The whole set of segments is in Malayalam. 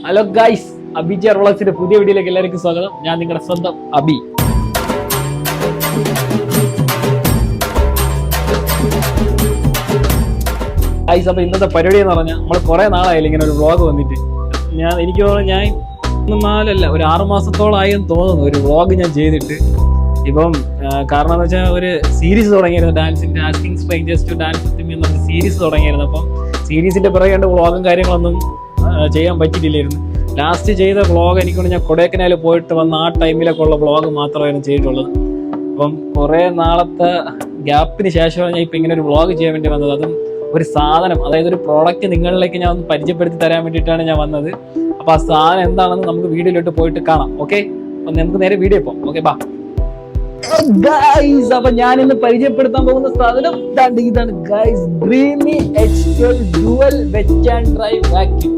ഹലോ ഗൈസ്, അബിജി അർവളസിന്റെ പുതിയ വീഡിയോയിലേക്ക് എല്ലാവർക്കും സ്വാഗതം. ഞാൻ നിങ്ങളുടെ സ്വന്തം അബി. ഗൈസ്, അപ്പൊ ഇന്നത്തെ പരിപാടി എന്ന് പറഞ്ഞാൽ നമ്മൾ കുറെ നാളായില്ല ഇങ്ങനെ ഒരു വ്ളോഗ് വന്നിട്ട്. എനിക്ക് തോന്നുന്നു ഒരു 6 മാസത്തോളമായി എന്ന് തോന്നുന്നു ഒരു വ്ളോഗ് ഞാൻ ചെയ്തിട്ട്. ഇപ്പം കാരണം എന്ന് വെച്ചാൽ ഒരു സീരീസ് തുടങ്ങിയിരുന്നു, ഡാൻസിന്റെ asking strangers to dance with me എന്നൊരു സീരീസ് തുടങ്ങിയിരുന്നു. അപ്പം സീരീസിന്റെ പിറകെ വ്ളോഗും കാര്യങ്ങളൊന്നും ചെയ്യാൻ പറ്റിയിട്ടില്ലായിരുന്നു. ലാസ്റ്റ് ചെയ്ത വ്ളോഗ് എനിക്കൊണ്ട് ഞാൻ കൊടൈക്കനാൽ പോയിട്ട് വന്ന ആ ടൈമിലൊക്കെ ഉള്ള വ്ളോഗ് മാത്രമായിരുന്നു ചെയ്തിട്ടുള്ളത്. അപ്പം കുറേ നാളത്തെ ഗ്യാപ്പിന് ശേഷമാണ് ഞാൻ ഇപ്പം ഇങ്ങനെ ഒരു വ്ളോഗ് ചെയ്യാൻ വേണ്ടി വന്നത്. അതും ഒരു സാധനം, അതായത് ഒരു പ്രോഡക്റ്റ് നിങ്ങളിലേക്ക് ഞാൻ ഒന്ന് പരിചയപ്പെടുത്തി തരാൻ വേണ്ടിയിട്ടാണ് ഞാൻ വന്നത്. അപ്പോൾ ആ സാധനം എന്താണെന്ന് നമുക്ക് വീഡിയോയിലോട്ട് പോയിട്ട് കാണാം. ഓക്കെ, അപ്പം നമുക്ക് നേരെ വീഡിയോ പോകാം. ഓക്കെ, ബാ ഗൈസ്. അപ്പൊ ഞാൻ ഇന്ന് പരിചയപ്പെടുത്താൻ പോകുന്ന സാധനം ഇതാണ് guys, Dreame H12 dual wet and dry vacuum.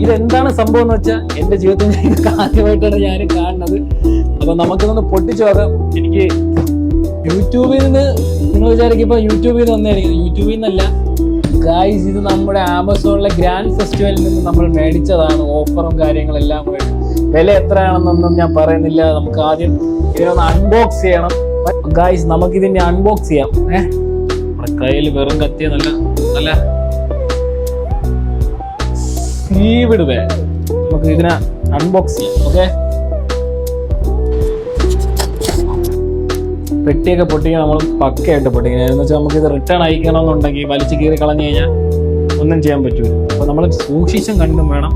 ഇതെന്താണ് സംഭവം എന്ന് വെച്ചാൽ എന്റെ ജീവിതത്തിൽ ഞാൻ ആദ്യമായിട്ടാണ് ഞാൻ കാണുന്നത്. അപ്പൊ നമുക്കിതൊന്ന് പൊട്ടിച്ചു നോക്കാം. എനിക്ക് യൂട്യൂബിൽ നിന്ന്, നിങ്ങൾ വിചാരിക്കും ഇപ്പൊ യൂട്യൂബിൽ നിന്ന് വന്നായിരിക്കും, യൂട്യൂബിൽ നിന്നല്ല ഗൈസ്, ഇത് നമ്മുടെ ആമസോണിലെ ഗ്രാൻഡ് ഫെസ്റ്റിവലിൽ നിന്ന് നമ്മൾ മേടിച്ചതാണ്. ഓഫറും കാര്യങ്ങളെല്ലാം കൂടെ. വില എത്രയാണെന്നൊന്നും ഞാൻ പറയുന്നില്ല. നമുക്ക് ആദ്യം ഇതിനൊന്ന് അൺബോക്സ് ചെയ്യണം ഗൈസ്. നമുക്കിതിന്റെ അൺബോക്സ് ചെയ്യാം. നമ്മുടെ കയ്യിൽ വെറും കത്തിയ നല്ല സീവിഡ് വേ. നമുക്ക് ഇതിനെ അൺബോക്സ് ചെയ്യാം. ഓക്കെ, പെട്ടിയൊക്കെ പൊട്ടിക്കാൻ നമ്മൾ പക്കയായിട്ട് പൊട്ടിക്കണം. എന്ന് വെച്ചാൽ നമുക്ക് ഇത് റിട്ടേൺ അയക്കണമെന്നുണ്ടെങ്കിൽ വലിച്ചു കീറി കളഞ്ഞു കഴിഞ്ഞാൽ ഒന്നും ചെയ്യാൻ പറ്റൂല. അപ്പൊ നമ്മൾ സൂക്ഷിച്ചും കണ്ടും വേണം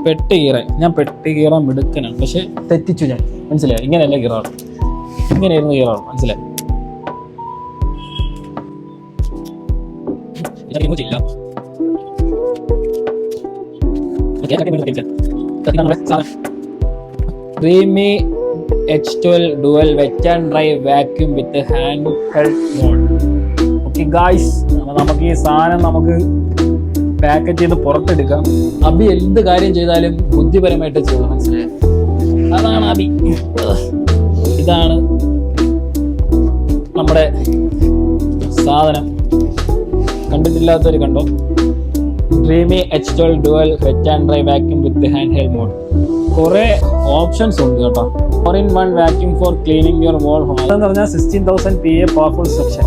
പെട്ടി കീറാൻ. ഞാൻ പെട്ടി കീറാൻ മിടുക്കനാണ്, പക്ഷെ തെറ്റിച്ചു ഞാൻ. മനസ്സിലായി? ഇങ്ങനെയല്ല കീറാണ്, ഇങ്ങനെയായിരുന്നു കീറാണ്. മനസ്സിലായി? Dreame H12 dual wet and dry vacuum with hand held mode. Okay guys, നമുക്ക് ഈ സാധനം നമുക്ക് പാക്കേജ് ചെയ്ത് പുറത്തെടുക്കാം. അബി എന്ത് കാര്യം ചെയ്താലും ബുദ്ധിപരമായിട്ട് ചെയ്തു. മനസ്സിലായി? അതാണ് അബി. ഇതാണ് നമ്മുടെ സാധനം. കണ്ടിട്ടില്ലാത്തവർ കണ്ടോ. Dreame H12 dual wet and dry vacuum with hand held mode. കുറെ ഓപ്ഷൻസ് ഉണ്ട് കേട്ടോ. 4-in-1 vacuum for cleaning your whole home എന്ന് പറഞ്ഞാൽ 16,000 PA powerful suction,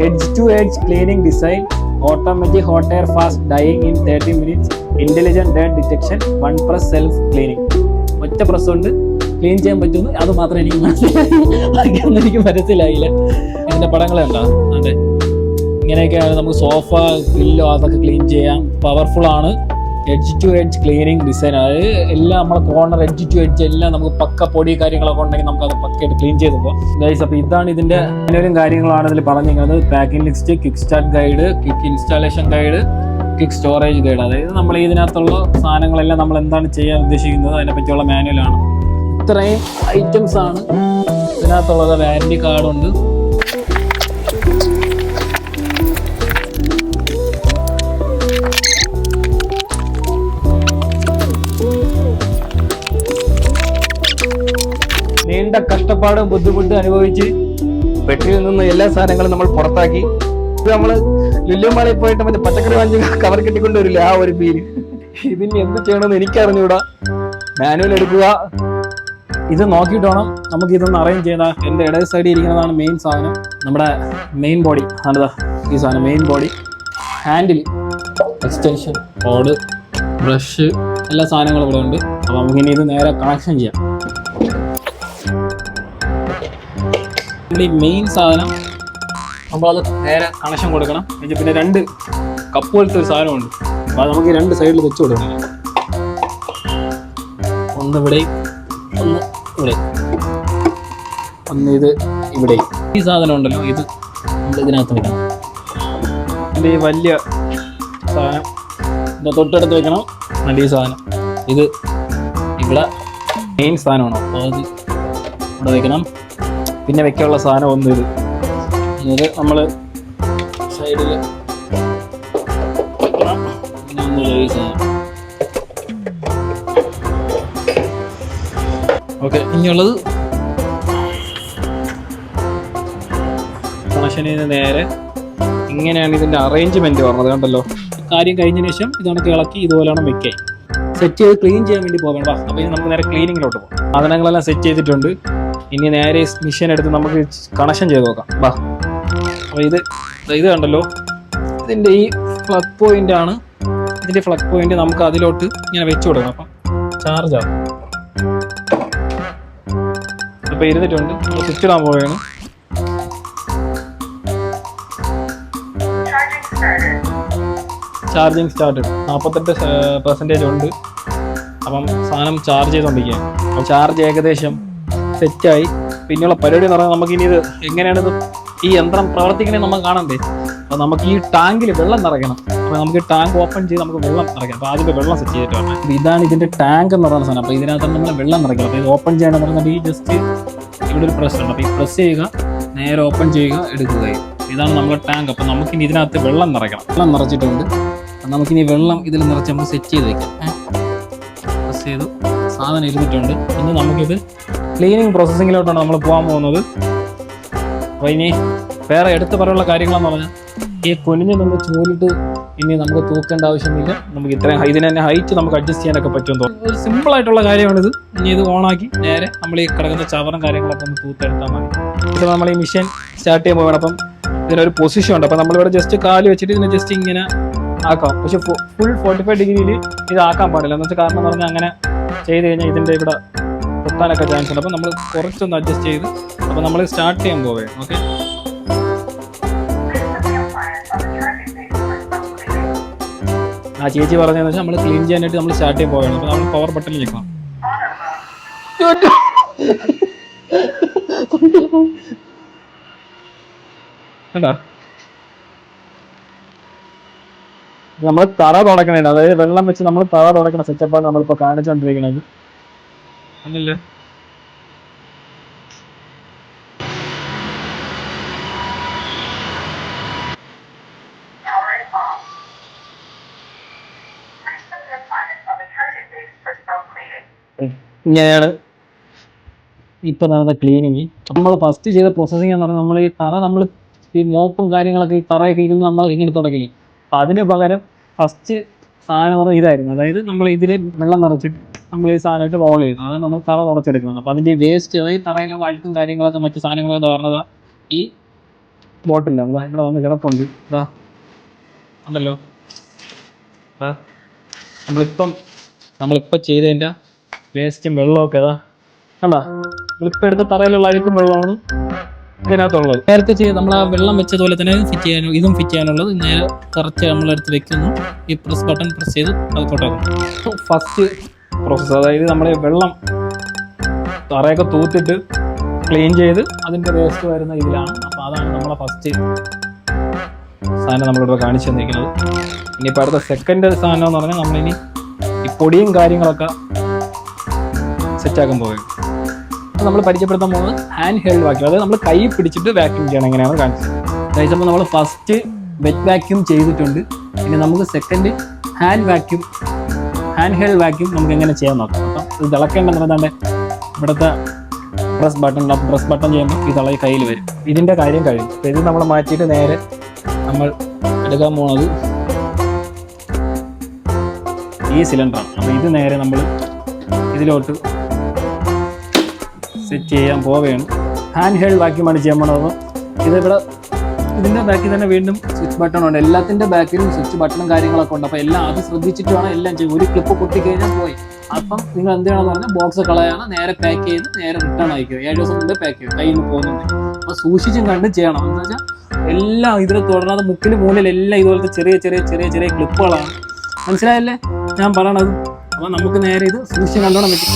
edge to edge cleaning design, automatic hot air fast drying in 30 minutes, intelligent dirt detection, 1 press self cleaning. ഒറ്റ പ്രസ് കൊണ്ട് ക്ലീൻ ചെയ്യാൻ പറ്റുന്നു. അത് മാത്രമേ എനിക്ക് മനസ്സിലായി. എനിക്ക് മനസ്സിലായില്ല. ഇതിന്റെ പടങ്ങളെ ഉണ്ടോ? അതെ, ഇങ്ങനെയൊക്കെയാണ് നമുക്ക് സോഫ, പില്ലോ അതൊക്കെ ക്ലീൻ ചെയ്യാം. പവർഫുൾ ആണ്. Edge to edge cleaning design, അതായത് എല്ലാം നമ്മളെ കോർണർ എഡ്ജ് ടു എഡ്ജ് എല്ലാം നമുക്ക് പക്ക പൊടി കാര്യങ്ങളൊക്കെ ഉണ്ടെങ്കിൽ നമുക്ക് അത് പക്കയായിട്ട് ക്ലീൻ ചെയ്ത് പോകാം ഗൈസ്. അപ്പോൾ ഇതാണ് ഇതിന്റെ മാനുവലും കാര്യങ്ങളാണ് ഇതിൽ പറഞ്ഞിരിക്കുന്നത്. Packing list, quick start guide, quick installation guide, quick storage guide. അതായത് നമ്മൾ ഇതിനകത്തുള്ള സാധനങ്ങളെല്ലാം നമ്മൾ എന്താണ് ചെയ്യാൻ ഉദ്ദേശിക്കുന്നത് അതിനെ പറ്റിയുള്ള മാനുവലാണ്. ഇത്രയും ഐറ്റംസ് ആണ് ഇതിനകത്തുള്ളത്. വാറന്റി കാർഡുണ്ട്. നീണ്ട കഷ്ടപ്പാടും ബുദ്ധിമുട്ടും അനുഭവിച്ച് പെട്ടിയിൽ നിന്ന് എല്ലാ സാധനങ്ങളും നമ്മൾ പുറത്താക്കി. ഇത് നമ്മള് ലുല്ലുമാളിൽ പോയിട്ട് മറ്റേ പച്ചക്കറി വാങ്ങി കവർ കെട്ടിക്കൊണ്ടുവരില്ല, ആ ഒരു ഫീല്. ഇതിന് എന്ത് ചെയ്യണമെന്ന് എനിക്കറിഞ്ഞൂടാ. മാനുവൽ എടുക്കുക, ഇത് നോക്കിയിട്ട് വേണം നമുക്ക് ഇതൊന്ന് അറേഞ്ച് ചെയ്താൽ. എൻ്റെ ഇടത് സൈഡിൽ ഇരിക്കുന്നതാണ് മെയിൻ സാധനം, നമ്മുടെ മെയിൻ ബോഡി. അതാ ഈ സാധനം main body. Handle, extension code, brush, എല്ലാ സാധനങ്ങളും ഇവിടെ ഉണ്ട്. അപ്പോൾ നമുക്കിനി ഇത് നേരെ കണക്ഷൻ ചെയ്യാം. ഈ മെയിൻ സാധനം നമ്മളത് നേരെ കണക്ഷൻ കൊടുക്കണം. പിന്നെ 2 കപ്പ് പോലത്തെ ഒരു സാധനമുണ്ട്. അപ്പോൾ അത് നമുക്ക് 2 സൈഡിൽ വെച്ച് കൊടുക്കണം. ഒന്ന് ഇവിടെ, ഒന്ന് ഇവിടെ, ഒന്ന് ഇത് ഇവിടെ. ഈ സാധനം ഉണ്ടല്ലോ, ഇത് നമ്മൾ ഇതിനകത്ത് വെക്കണം. എൻ്റെ ഈ വലിയ സാധനം ഇതിൻ്റെ തൊട്ടടുത്ത് വെക്കണം. നല്ല ഈ സാധനം ഇത് ഇവിടെ മെയിൻ സാധനമാണ്. അപ്പോൾ അത് ഇവിടെ വെക്കണം. പിന്നെ വെക്കാനുള്ള സാധനം ഒന്ന് ഇത് നമ്മൾ സൈഡിൽ വെക്കണം. പിന്നെ ഒന്ന് ഈ സാധനം. ഓക്കെ, ഇനിയുള്ളത് കണക്ഷനിൽ നിന്ന് നേരെ ഇങ്ങനെയാണ് ഇതിൻ്റെ അറേഞ്ച്മെൻറ്റ് പറഞ്ഞത്. കണ്ടല്ലോ, കാര്യം കഴിഞ്ഞതിന് ശേഷം ഇതാണ് ഇളക്കി ഇതുപോലെയാണ് വെക്കാൻ. സെറ്റ് ചെയ്ത് ക്ലീൻ ചെയ്യാൻ വേണ്ടി പോകണം. അപ്പോൾ ഇനി നമുക്ക് നേരെ ക്ലീനിങ്ങിലോട്ട് പോകാം. സാധനങ്ങളെല്ലാം സെറ്റ് ചെയ്തിട്ടുണ്ട്. ഇനി നേരെ മെഷീൻ എടുത്ത് നമുക്ക് കണക്ഷൻ ചെയ്ത് നോക്കാം. വാ. അപ്പോൾ ഇത് കണ്ടല്ലോ, ഇതിൻ്റെ ഈ പ്ലഗ് പോയിന്റ് ആണ്. ഇതിൻ്റെ പ്ലഗ് പോയിന്റ് നമുക്ക് അതിലോട്ട് ഇങ്ങനെ വെച്ച് കൊടുക്കണം. അപ്പം ചാർജ് ആവും. ഇപ്പോൾ ഇരുന്നിട്ടുണ്ട്. നമ്മൾ സ്വിച്ച് ഇടാൻ പോവുകയാണ്. ചാർജിങ് സ്റ്റാർട്ട് 48% ഉണ്ട്. അപ്പം സാധനം ചാർജ് ചെയ്തുകൊണ്ടിരിക്കുകയാണ്. അപ്പം ചാർജ് ഏകദേശം സെറ്റായി. പിന്നെയുള്ള പരിപാടി എന്ന് പറഞ്ഞാൽ നമുക്കിനി ഇത് എങ്ങനെയാണിത് ഈ യന്ത്രം പ്രവർത്തിക്കണമെന്ന് നമുക്ക് കാണണ്ടേ. അപ്പോൾ നമുക്ക് ഈ ടാങ്കിൽ വെള്ളം നിറയ്ക്കണം. അപ്പോൾ നമുക്ക് ടാങ്ക് ഓപ്പൺ ചെയ്ത് നമുക്ക് വെള്ളം നിറയ്ക്കാം. അപ്പോൾ ആദ്യം വെള്ളം സെറ്റ് ചെയ്തിട്ട് വരണം. അപ്പോൾ ഇതാണ് ഇതിൻ്റെ ടാങ്ക് എന്ന് പറയുന്ന സാധനം. അപ്പോൾ ഇതിനകത്ത് നമ്മൾ വെള്ളം നിറയ്ക്കണം. അപ്പോൾ ഇത് ഓപ്പൺ ചെയ്യണമെന്ന് പറഞ്ഞാൽ ഈ ജസ്റ്റ് ഇവിടെ ഒരു പ്രസ് ഉണ്ട്. അപ്പോൾ ഈ പ്രസ് ചെയ്യുക, നേരെ ഓപ്പൺ ചെയ്യുക, എടുക്കുക. ഇതാണ് നമ്മുടെ ടാങ്ക്. അപ്പോൾ നമുക്കിനി ഇതിനകത്ത് വെള്ളം നിറയ്ക്കണം. വെള്ളം നിറച്ചിട്ടുണ്ട്. നമുക്കിനി വെള്ളം ഇതിൽ നിറച്ച് നമുക്ക് സെറ്റ് ചെയ്ത് വെക്കാം. പ്രസ് ചെയ്തു, സാധനം ഇരുന്നിട്ടുണ്ട്. ഇനി നമുക്കിത് ക്ലീനിങ് പ്രോസസ്സിങ്ങിലോട്ടാണ് നമ്മൾ പോകാൻ പോകുന്നത്. അപ്പോൾ ഇനി വേറെ എടുത്തു പറയാനുള്ള കാര്യങ്ങളെന്ന് പറഞ്ഞാൽ ഈ കുനിഞ്ഞ് നമ്മൾ ചൂലിട്ട് ഇനി നമുക്ക് തൂക്കേണ്ട ആവശ്യമില്ല. നമുക്ക് ഇത്രയും ഇതിന് തന്നെ ഹൈറ്റ് നമുക്ക് അഡ്ജസ്റ്റ് ചെയ്യാനൊക്കെ പറ്റുമെന്ന് തോന്നുന്നു. ഒരു സിമ്പിളായിട്ടുള്ള കാര്യമാണിത്. ഇനി ഇത് ഓണാക്കി നേരെ നമ്മൾ ഈ കിടക്കുന്ന ചവറും കാര്യങ്ങളൊക്കെ ഒന്ന് തൂത്തെടുത്താൽ മതി. ഇപ്പോൾ നമ്മൾ ഈ മെഷീൻ സ്റ്റാർട്ട് ചെയ്യാൻ പോകണം. അപ്പം ഇതിനൊരു പൊസിഷൻ ഉണ്ട്. അപ്പോൾ നമ്മളിവിടെ ജസ്റ്റ് കാല് വെച്ചിട്ട് ഇതിനെ ജസ്റ്റ് ഇങ്ങനെ ആക്കാം. പക്ഷെ ഫുൾ 45 ഡിഗ്രിയിൽ ഇത് ആക്കാൻ പാടില്ല. എന്ന് വെച്ചാൽ കാരണം എന്ന് പറഞ്ഞാൽ അങ്ങനെ ചെയ്ത് കഴിഞ്ഞാൽ ഇതിൻ്റെ ഇവിടെ പൊട്ടാനൊക്കെ ചാൻസ് ഉണ്ട്. അപ്പോൾ നമ്മൾ കുറച്ചൊന്ന് അഡ്ജസ്റ്റ് ചെയ്ത് അപ്പോൾ നമ്മൾ സ്റ്റാർട്ട് ചെയ്യാൻ പോവുകയാണ്. ഓക്കെ. ആ ചേച്ചി പറഞ്ഞതെന്ന് വെച്ചാൽ നമ്മൾ ക്ലീൻ ചെയ്യാനായിട്ട് നമ്മൾ സ്റ്റാർട്ട് ചെയ്യാൻ പോവുകയാണ്. അപ്പോൾ നമ്മൾ പവർ ബട്ടണിൽ നിൽക്കണം. കണ്ടോ, നമ്മൾ തറ തുടക്കണേണ്ട, അതായത് വെള്ളം വെച്ച് നമ്മൾ തറ തുടക്കണ സെറ്റപ്പാണ് നമ്മളിപ്പോൾ കാണിച്ചുകൊണ്ടിരിക്കുന്നത്. അല്ലല്ലേ, ഇങ്ങനെയാണ് ഇപ്പൊ നടന്ന ക്ലീനിങ്. നമ്മൾ ഫസ്റ്റ് ചെയ്ത പ്രോസസ്സിംഗ് എന്ന് പറഞ്ഞാൽ നമ്മൾ ഈ തറ നമ്മൾ ഈ മോപ്പും കാര്യങ്ങളൊക്കെ ഈ തറയൊക്കെ ഇരുന്ന് നമ്മൾ ഇങ്ങനെ തുടങ്ങി. അപ്പം അതിന് പകരം ഫസ്റ്റ് സാധനം പറഞ്ഞാൽ ഇതായിരുന്നു. അതായത് നമ്മൾ ഇതിൽ വെള്ളം നിറച്ചിട്ട് നമ്മൾ ഈ സാധനമായിട്ട് റോൾ ചെയ്യുന്നു. അതാണ് നമ്മൾ തറ തുറച്ചെടുക്കുന്നത്. അപ്പോൾ അതിൻ്റെ വേസ്റ്റ്, അതായത് തറയിലെ വഴുക്കും കാര്യങ്ങളൊക്കെ മറ്റു സാധനങ്ങളൊക്കെ പറഞ്ഞത് ഈ ബോട്ടിലാണ്. ഇവിടെ വന്ന് കിടപ്പുണ്ട്. ഇതാ ഉണ്ടല്ലോ. നമ്മളിപ്പം ചെയ്തതിൻ്റെ വേസ്റ്റും വെള്ളമൊക്കെ അതാ കണ്ടാ. നമ്മളിപ്പോൾ എടുത്ത തറയിലുള്ള അഴുക്കും വെള്ളമാണ് ഇതിനകത്തുള്ളത്. നേരത്തെ നമ്മൾ ആ വെള്ളം വെച്ചതുപോലെ തന്നെ ഫിറ്റ് ചെയ്യാനും ഇതും ഫിറ്റ് ചെയ്യാനുള്ളത് നേരെ കുറച്ച് നമ്മളെടുത്ത് വെക്കുന്നു. ഈ ബട്ടൺ പ്രസ് ചെയ്ത് അത് കൊട്ടാക്കും. ഫസ്റ്റ് പ്രോസസ്സ്, അതായത് നമ്മൾ വെള്ളം തറയൊക്കെ തൂത്തിട്ട് ക്ലീൻ ചെയ്ത് അതിൻ്റെ വേസ്റ്റ് വരുന്ന ഇതിലാണ്. അപ്പോൾ അതാണ് നമ്മളെ ഫസ്റ്റ് സാധനം നമ്മളിവിടെ കാണിച്ചു തന്നിരിക്കുന്നത്. ഇനിയിപ്പോൾ അടുത്ത സെക്കൻഡ് സാധനം എന്ന് പറഞ്ഞാൽ നമ്മളിനി ഈ പൊടിയും കാര്യങ്ങളൊക്കെ സെറ്റാക്കാൻ പോകും. അപ്പോൾ നമ്മൾ പരിചയപ്പെടുത്താൻ പോകുന്നത് ഹാൻഡ് ഹെൽഡ് വാക്യൂം, അതായത് നമ്മൾ കൈ പിടിച്ചിട്ട് വാക്യൂം ചെയ്യണം. എങ്ങനെയാണ് കാണിച്ചത്. അതായത് അപ്പോൾ നമ്മൾ ഫസ്റ്റ് വെറ്റ് വാക്യൂം ചെയ്തിട്ടുണ്ട്. ഇനി നമുക്ക് സെക്കൻഡ് ഹാൻഡ് ഹെൽഡ് വാക്യൂം നമുക്ക് എങ്ങനെ ചെയ്യാൻ നോക്കാം. അപ്പം ഇത് തിളക്കേണ്ടെന്ന് പറഞ്ഞാൽ ഇവിടുത്തെ പ്രസ് ബട്ടൺ ചെയ്യുമ്പോൾ ഈ തിള കയ്യിൽ വരും. ഇതിൻ്റെ കാര്യം കഴിയും. അപ്പോൾ ഇത് നമ്മൾ മാറ്റിയിട്ട് നേരെ നമ്മൾ എടുക്കാൻ പോകുന്നത് ഈ സിലിണ്ടറാണ്. അപ്പോൾ ഇത് നേരെ നമ്മൾ ഇതിലോട്ട് സെറ്റ് ചെയ്യാൻ പോവുകയാണ്. ഹാൻഡ് ഹെൽഡ് വാക്യൂമാണ് ചെയ്യാൻ പോകുന്നത്. ഇതിവിടെ ഇതിൻ്റെ ബാക്കിൽ തന്നെ വീണ്ടും സ്വിച്ച് ബട്ടൺ ഉണ്ട്. എല്ലാത്തിൻ്റെ ബാക്കിലും സ്വിച്ച് ബട്ടണും കാര്യങ്ങളൊക്കെ ഉണ്ട്. അപ്പോൾ എല്ലാം അത് ശ്രദ്ധിച്ചിട്ട് വേണം എല്ലാം ചെയ്യും. ഒരു ക്ലിപ്പ് പൊട്ടിക്കഴിഞ്ഞാൽ പോയി. അപ്പം നിങ്ങൾ എന്ത് ചെയ്യണമെന്ന് പറഞ്ഞാൽ ബോക്സ് കളയാണ്, നേരെ പാക്ക് ചെയ്ത് നേരെ റിട്ടേൺ അയക്കുക. 7 ദിവസം കൊണ്ട് പാക്ക് ചെയ്യും, കയ്യിൽ നിന്ന് പോകുന്നുണ്ട്. അപ്പോൾ സൂക്ഷിച്ചും കണ്ടും ചെയ്യണം. എന്ന് വെച്ചാൽ എല്ലാം ഇതിൽ തുടരാതെ മുക്കിൽ മൂലയിൽ എല്ലാം ഇതുപോലത്തെ ചെറിയ ചെറിയ ചെറിയ ചെറിയ ക്ലിപ്പുകളാണ്. മനസ്സിലായല്ലേ ഞാൻ പറയണത്? അപ്പോൾ നമുക്ക് നേരെ ഇത് സൂക്ഷിച്ച് കണ്ടോണം പറ്റും.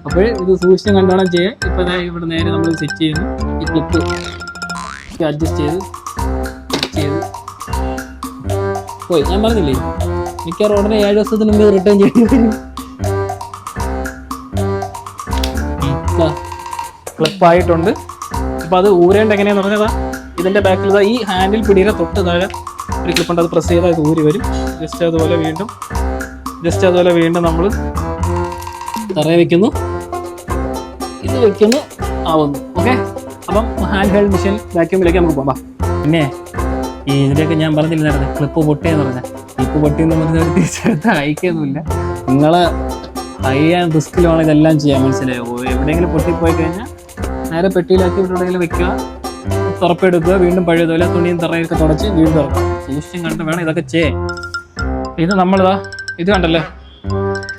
അപ്പോൾ ഇത് സൂക്ഷിച്ച് കണ്ടോണം ചെയ്യാം. ഇപ്പോൾ ഇവിടെ നേരെ നമ്മൾ സെറ്റ് ചെയ്യുന്നു. ഈ ക്ലിപ്പ് അഡ്ജസ്റ്റ് ചെയ്ത് പോയി. ഞാൻ പറഞ്ഞില്ലേ, മിക്ക ഉടനെ 7 ദിവസത്തിന് മുമ്പ് റിട്ടേൺ ചെയ്യേണ്ടി വരും. ക്ലിപ്പായിട്ടുണ്ട്. അപ്പോൾ അത് ഊരേണ്ട എങ്ങനെയാന്ന് പറഞ്ഞാൽ ഇതിൻ്റെ ബാക്കിൽ ഈ ഹാൻഡിൽ പിടിയുടെ തൊട്ട് താഴെ ഒരു ക്ലിപ്പുണ്ട്. അത് പ്രസ് ചെയ്താൽ ഇത് ഊരി വരും. ജസ്റ്റ് അതുപോലെ വീണ്ടും നമ്മൾ തറയെ വെക്കുന്നു, ഇത് വെക്കുന്നു, ആവുന്നു. ഓക്കെ. അപ്പം ഹാൻഡ് ഹെൽഡ് മെഷീൻ വാക്യൂമിലേക്ക് നമുക്ക് പോകാം. പിന്നെ ഈ ഇതിലേക്ക് ഞാൻ പറഞ്ഞില്ലായിരുന്നു ക്ലിപ്പ് പൊട്ടിയെന്ന് പറഞ്ഞാൽ ചീപ്പ് പൊട്ടിയെന്ന് പറഞ്ഞാൽ തിരിച്ചെടുത്ത് അയക്കൊന്നുമില്ല. നിങ്ങൾ ഹൈ ആൻഡ് റിസ്കിലാണ് ഇതെല്ലാം ചെയ്യാൻ, മനസ്സിലായോ? എവിടെയെങ്കിലും പൊട്ടിപ്പോയി കഴിഞ്ഞാൽ നേരെ പെട്ടിയിലാക്കി എവിടെയെങ്കിലും വെക്കുക, തുറപ്പെടുക്കുക, വീണ്ടും പഴയതുപോലെ തുണിയും തറയൊക്കെ തുടച്ച് വീണ്ടും തുറക്കുക. സൂക്ഷ്യം കണ്ട് വേണം ഇതൊക്കെ ചെയ്യാൻ. ഇത് നമ്മളിതാ ഇത് കണ്ടല്ലേ,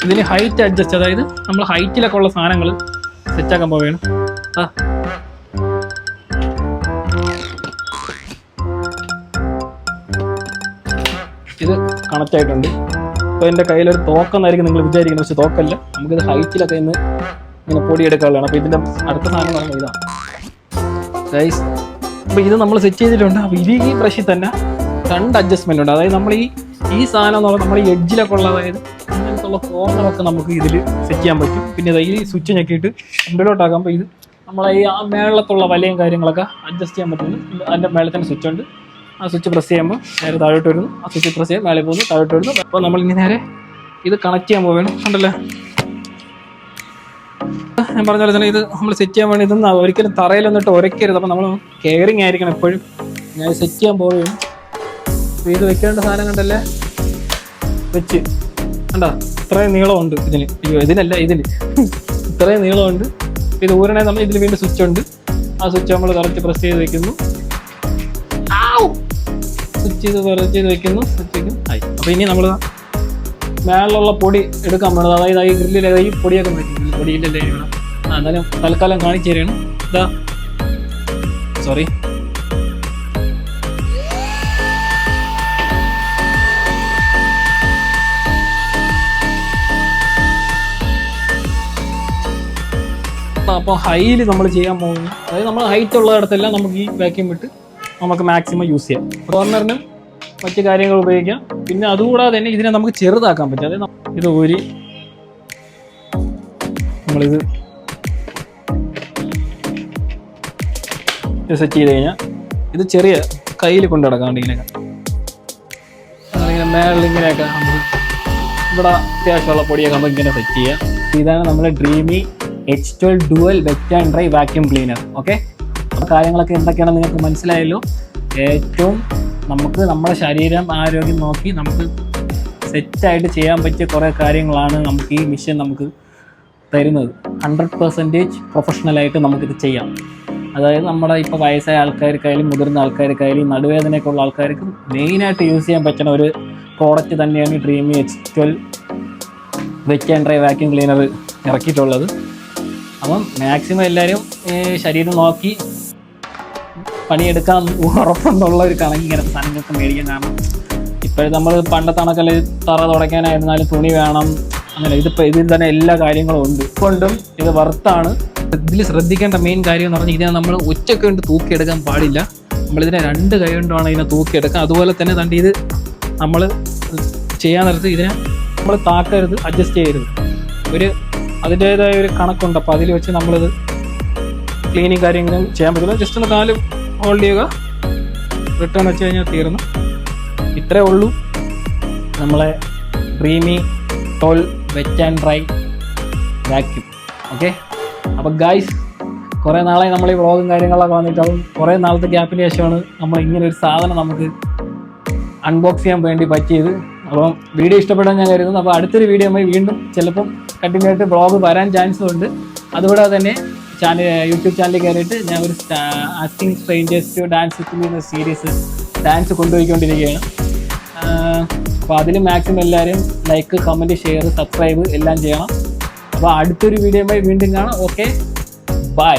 ഇതിന് ഹൈറ്റ് അഡ്ജസ്റ്റ്, അതായത് നമ്മൾ ഹൈറ്റിലൊക്കെ ഉള്ള സാധനങ്ങൾ സെറ്റാക്കാൻ പോവുകയാണ്. ഇത് കണക്റ്റ് ആയിട്ടുണ്ട്. ഇപ്പോൾ എൻ്റെ കയ്യിലൊരു തോക്കെന്നായിരിക്കും നിങ്ങൾ വിചാരിക്കുന്നത്, പക്ഷെ തോക്കല്ല. നമുക്കിത് ഹൈറ്റിലൊക്കെ ഇന്ന് ഇങ്ങനെ പൊടിയെടുക്കാനുള്ളതാണ്. അപ്പോൾ ഇതിൻ്റെ അടുത്ത സാധനം പറഞ്ഞാൽ ഇതാണ് ഗൈസ്. അപ്പോൾ ഇത് നമ്മൾ സെറ്റ് ചെയ്തിട്ടുണ്ട്. അപ്പോൾ ഇത് ഈ ബ്രഷിൽ തന്നെ 2 അഡ്ജസ്റ്റ്മെൻ്റ് ഉണ്ട്. അതായത് നമ്മൾ ഈ സാധനം എന്ന് പറഞ്ഞാൽ നമ്മൾ ഈ എഡ്ജിലൊക്കെ ഉള്ള, അതായത് ഇങ്ങനത്തുള്ള കോർണറൊക്കെ നമുക്ക് ഇതിൽ സെറ്റ് ചെയ്യാൻ പറ്റും. പിന്നെ ഈ സ്വിച്ച് ഞെക്കിയിട്ട് ഉള്ളിലോട്ടാക്കുമ്പോൾ ഇത് നമ്മളെ ഈ മേളത്തുള്ള വലയും കാര്യങ്ങളൊക്കെ അഡ്ജസ്റ്റ് ചെയ്യാൻ പറ്റുന്നു. അതിൻ്റെ മേളെ തന്നെ സ്വിച്ച് ഉണ്ട്. ആ സ്വിച്ച് പ്രസ് ചെയ്യുമ്പോൾ നേരെ താഴോട്ട് വരുന്നു, ആ സ്വിച്ച് പ്രസ് ചെയ്യാൻ മേലെ പോകുന്നു, താഴോട്ട് വരുന്നു. അപ്പോൾ നമ്മൾ ഇനി നേരെ ഇത് കണക്ട് ചെയ്യാൻ പോവുകയാണ്. കണ്ടല്ലേ, ഞാൻ പറഞ്ഞ പോലെ തന്നെ ഇത് നമ്മൾ സെറ്റ് ചെയ്യാൻ വേണ്ടി ഇതൊന്നും ഒരിക്കലും തറയിലൊന്നിട്ട് ഉരയ്ക്കരുത്. അപ്പോൾ നമ്മൾ കെയറിങ് ആയിരിക്കണം എപ്പോഴും. ഞാൻ സെറ്റ് ചെയ്യാൻ പോവുകയാണ്. അപ്പോൾ ഇത് വെക്കേണ്ട സാധനം കണ്ടല്ലേ, വെച്ച് കണ്ടോ, ഇത്രയും നീളമുണ്ട് ഇതിന്. ഇതിനല്ല, ഇതിന് ഇത്രയും നീളമുണ്ട്. ഇത് ഊരണേ നമ്മൾ ഇതിൽ വീണ്ടും സ്വിച്ച് ഉണ്ട്. ആ സ്വിച്ച് നമ്മൾ കറക്റ്റ് പ്രസ് ചെയ്ത് വെക്കുന്നു, സ്വിച്ച് ചെയ്ത് വെക്കുന്നു, സ്വിച്ച് വയ്ക്കും, ആയി. അപ്പോൾ ഇനി നമ്മൾ മേളിലുള്ള പൊടി എടുക്കാൻ വേണ്ടത്, അതായത് ഈ ഗ്രില്ലിൽ ഈ പൊടിയൊക്കെ പറ്റും, പൊടിയില്ലല്ലേ ഇവിടെ. എന്നാലും തൽക്കാലം കാണിച്ചു തരികയാണ്. ഇതാ സോറി, അപ്പോൾ ഹൈയിൽ നമ്മൾ ചെയ്യാൻ പോകുന്നു. അതായത് നമ്മൾ ഹൈറ്റ് ഉള്ളിടത്തെല്ലാം നമുക്ക് ഈ വാക്യൂം വിട്ട് നമുക്ക് മാക്സിമം യൂസ് ചെയ്യാം. കോർണറിനും മറ്റു കാര്യങ്ങൾ ഉപയോഗിക്കാം. പിന്നെ അതുകൂടാതെ തന്നെ ഇതിനെ നമുക്ക് ചെറുതാക്കാൻ പറ്റും. അതായത് ഇത് നമ്മളിത് സെറ്റ് ചെയ്ത് കഴിഞ്ഞാൽ ഇത് ചെറിയ കയ്യിൽ കൊണ്ട് നടക്കാണ്ട് ഇങ്ങനെയൊക്കെ മേളിൽ ഇങ്ങനെയൊക്കെ നമുക്ക് ഇവിടെ അത്യാവശ്യമുള്ള പൊടിയൊക്കെ നമുക്ക് ഇങ്ങനെ സെറ്റ് ചെയ്യാം. ഇതാണ് നമ്മുടെ Dreame H12 dual wet and dry vacuum cleaner. Okay, അപ്പോൾ കാര്യങ്ങളൊക്കെ എന്തൊക്കെയാണെന്ന് നിങ്ങൾക്ക് മനസ്സിലായല്ലോ. ഏറ്റവും നമുക്ക് നമ്മുടെ ശരീരം ആരോഗ്യം നോക്കി നമുക്ക് സെറ്റായിട്ട് ചെയ്യാൻ പറ്റിയ കുറേ കാര്യങ്ങളാണ് നമുക്ക് ഈ മിഷൻ നമുക്ക് തരുന്നത്. 100% പ്രൊഫഷണലായിട്ട് നമുക്കിത് ചെയ്യാം. അതായത് നമ്മുടെ ഇപ്പോൾ വയസ്സായ ആൾക്കാർക്കായാലും മുതിർന്ന ആൾക്കാർക്കായാലും നടുവേദനയൊക്കെ ഉള്ള ആൾക്കാർക്ക് മെയിനായിട്ട് യൂസ് ചെയ്യാൻ പറ്റുന്ന ഒരു പ്രോഡക്റ്റ് തന്നെയാണ് ഈ Dreame H12 wet and dry vacuum cleaner ഇറക്കിയിട്ടുള്ളത്. അപ്പം മാക്സിമം എല്ലാവരും ശരീരം നോക്കി പണിയെടുക്കാൻ ഉറപ്പെന്നുള്ള ഒരു കണക്ക് ഇങ്ങനത്തെ സാധനങ്ങൾക്ക് മേടിക്കാൻ. കാരണം ഇപ്പോഴും നമ്മൾ പണ്ടത്തെ കണക്കല്ല, തറ തുടയ്ക്കാനായിരുന്നാലും തുണി വേണം, അങ്ങനെ ഇതിൽ തന്നെ എല്ലാ കാര്യങ്ങളും ഉണ്ട്. കൊണ്ടും ഇത് വർത്താണ്. ഇതിൽ ശ്രദ്ധിക്കേണ്ട മെയിൻ കാര്യം എന്ന് പറഞ്ഞാൽ ഇതിനെ നമ്മൾ ഒറ്റയ്ക്ക് കൊണ്ട് തൂക്കിയെടുക്കാൻ പാടില്ല. നമ്മളിതിനെ 2 കൈ കൊണ്ടാണ് ഇതിനെ തൂക്കിയെടുക്കുക. അതുപോലെ തന്നെ തണ്ടി ഇത് നമ്മൾ ചെയ്യാൻ നേരത്ത് ഇതിനെ നമ്മൾ താക്കരുത്, അഡ്ജസ്റ്റ് ചെയ്യരുത്. അതിൻ്റേതായ ഒരു കണക്കുണ്ട്. അപ്പോൾ അതിൽ വെച്ച് നമ്മളിത് ക്ലീനിങ് കാര്യങ്ങളും ചെയ്യാൻ പറ്റില്ല. ജസ്റ്റ് ഒന്ന് കാല് ഹോൾഡ് ചെയ്യുക, റിട്ടേൺ വെച്ച് കഴിഞ്ഞാൽ തീർന്നു. ഇത്രേ ഉള്ളൂ നമ്മളെ Dreame H12 wet and dry vacuum. Okay, അപ്പോൾ ഗൈസ് കുറേ നാളായി നമ്മൾ ഈ വ്ളോഗും കാര്യങ്ങളൊക്കെ വന്നിട്ടാവും. കുറേ നാളത്തെ ഗ്യാപ്പിന് ശേഷമാണ് നമ്മൾ ഇങ്ങനെ ഒരു സാധനം നമുക്ക് അൺബോക്സ് ചെയ്യാൻ വേണ്ടി പറ്റിയത്. അപ്പം വീഡിയോ ഇഷ്ടപ്പെടാൻ ഞാൻ കരുതുന്നു. അപ്പോൾ അടുത്തൊരു വീഡിയോയുമായി വീണ്ടും ചിലപ്പം കണ്ടിന്യൂ ആയിട്ട് വ്ളോഗ് വരാൻ ചാൻസും ഉണ്ട്. അതുകൂടാതെ തന്നെ യൂട്യൂബ് ചാനലിൽ കയറിയിട്ട് ഞാൻ ഒരു asking strangers to dance with me എന്ന സീരീസ് ഡാൻസ് കൊണ്ടുപോയിക്കൊണ്ടിരിക്കുകയാണ്. അപ്പോൾ അതിൽ മാക്സിമം എല്ലാവരും ലൈക്ക്, കമൻറ്റ്, ഷെയർ, സബ്സ്ക്രൈബ് എല്ലാം ചെയ്യണം. അപ്പോൾ അടുത്തൊരു വീഡിയോയുമായി വീണ്ടും കാണാം. Okay, by.